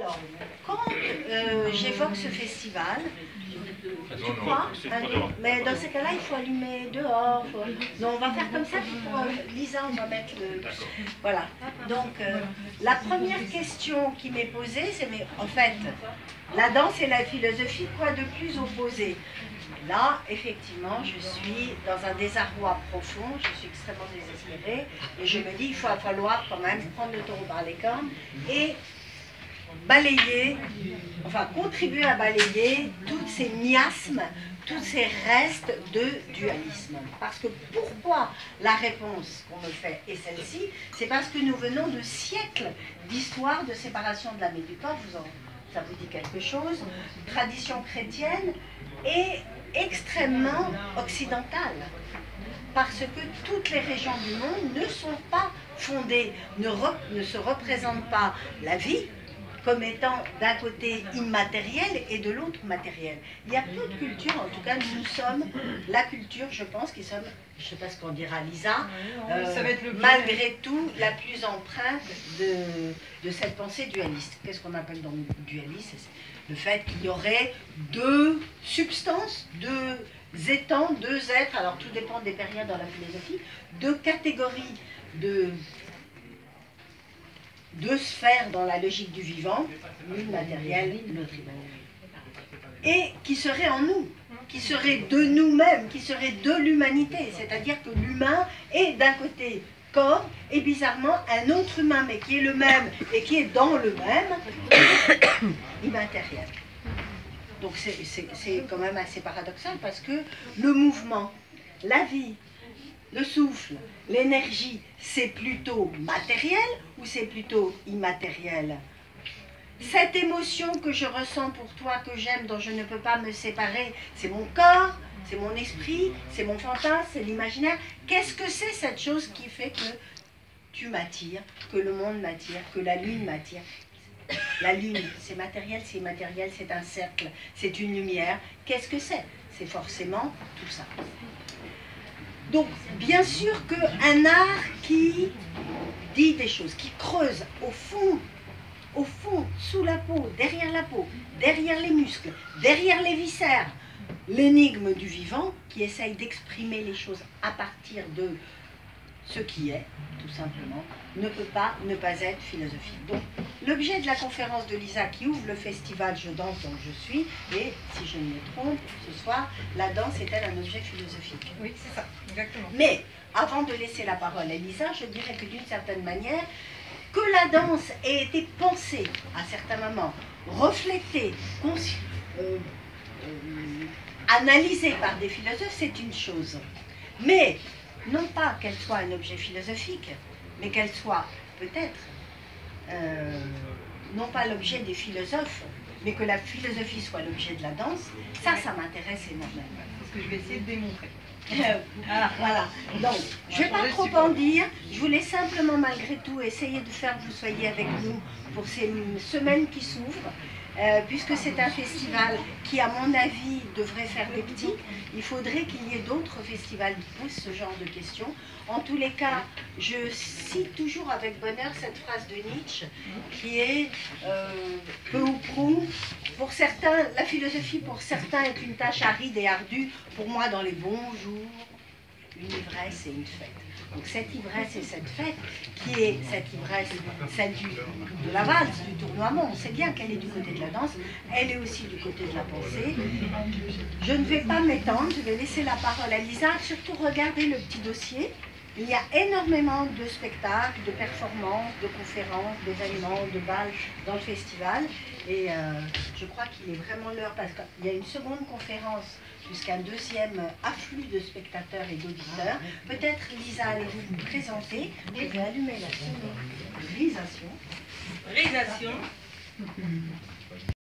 Alors, quand j'évoque ce festival, tu crois, mais dans ces cas-là, il faut allumer dehors. Non, on va faire comme ça pour Lisa, on va mettre le... Voilà. Donc, la première question qui m'est posée, c'est, mais en fait, la danse et la philosophie, quoi de plus opposé? Là, effectivement, je suis dans un désarroi profond, je suis extrêmement désespérée, et je me dis, il va falloir quand même prendre le taureau par les cornes et balayer, enfin contribuer à balayer tous ces miasmes, tous ces restes de dualisme. Parce que pourquoi la réponse qu'on me fait est celle-ci? C'est parce que nous venons de siècles d'histoire de séparation de l'âme et du corps, ça vous dit quelque chose, tradition chrétienne et extrêmement occidentale. Parce que toutes les régions du monde ne sont pas fondées, ne se représentent pas la vie comme étant d'un côté immatériel et de l'autre matériel. Il y a peu de cultures, en tout cas nous sommes la culture, je pense, qui sommes, je ne sais pas ce qu'on dira Lisa, malgré tout la plus empreinte de cette pensée dualiste. Qu'est-ce qu'on appelle dans le dualisme? Le fait qu'il y aurait deux substances, deux étangs, deux êtres, alors tout dépend des périodes dans la philosophie, deux catégories de sphères dans la logique du vivant, l'une matérielle, l'autre immatérielle, et qui serait en nous, qui serait de nous-mêmes, qui serait de l'humanité, c'est-à-dire que l'humain est d'un côté corps, et bizarrement un autre humain, mais qui est le même, et qui est dans le même, immatériel. Donc c'est quand même assez paradoxal, parce que le mouvement, la vie, le souffle, l'énergie, c'est plutôt matériel ou c'est plutôt immatériel? Cette émotion que je ressens pour toi, que j'aime, dont je ne peux pas me séparer, c'est mon corps, c'est mon esprit, c'est mon fantasme, c'est l'imaginaire. Qu'est-ce que c'est cette chose qui fait que tu m'attires, que le monde m'attire, que la lune m'attire? La lune, c'est matériel, c'est immatériel, c'est un cercle, c'est une lumière. Qu'est-ce que c'est? C'est forcément tout ça. Donc, bien sûr qu'un art qui dit des choses, qui creuse au fond, sous la peau, derrière les muscles, derrière les viscères, l'énigme du vivant, qui essaye d'exprimer les choses à partir de ce qui est, tout simplement, ne peut pas ne pas être philosophique. Donc, l'objet de la conférence de Lisa qui ouvre le festival Je danse donc je suis, et si je ne me trompe, ce soir, la danse est-elle un objet philosophique? Oui, c'est ça, exactement. Mais, avant de laisser la parole à Lisa, je dirais que d'une certaine manière, que la danse ait été pensée à certains moments, reflétée, analysée par des philosophes, c'est une chose. Mais, non pas qu'elle soit un objet philosophique, mais qu'elle soit peut-être, non pas l'objet des philosophes, mais que la philosophie soit l'objet de la danse, ça m'intéresse énormément. C'est ce que je vais essayer de démontrer. Voilà. Donc, je ne vais pas trop en dire, je voulais simplement malgré tout essayer de faire que vous soyez avec nous pour ces semaines qui s'ouvrent. Puisque c'est un festival qui, à mon avis, devrait faire des petits, il faudrait qu'il y ait d'autres festivals qui posent ce genre de questions. En tous les cas, je cite toujours avec bonheur cette phrase de Nietzsche, qui est peu ou prou, pour certains, la philosophie pour certains est une tâche aride et ardue, pour moi dans les bons jours, une ivresse et une fête. Donc cette ivresse et cette fête, qui est cette ivresse, celle de la valse, du tournoiement, on sait bien qu'elle est du côté de la danse, elle est aussi du côté de la pensée. Je ne vais pas m'étendre, je vais laisser la parole à Lisa, surtout regardez le petit dossier. Il y a énormément de spectacles, de performances, de conférences, d'événements, de balles dans le festival. Et je crois qu'il est vraiment l'heure, parce qu'il y a une seconde conférence jusqu'à un deuxième afflux de spectateurs et d'auditeurs. Peut-être, Lisa, allez-vous vous présenter? Je vais allumer la sonorisation.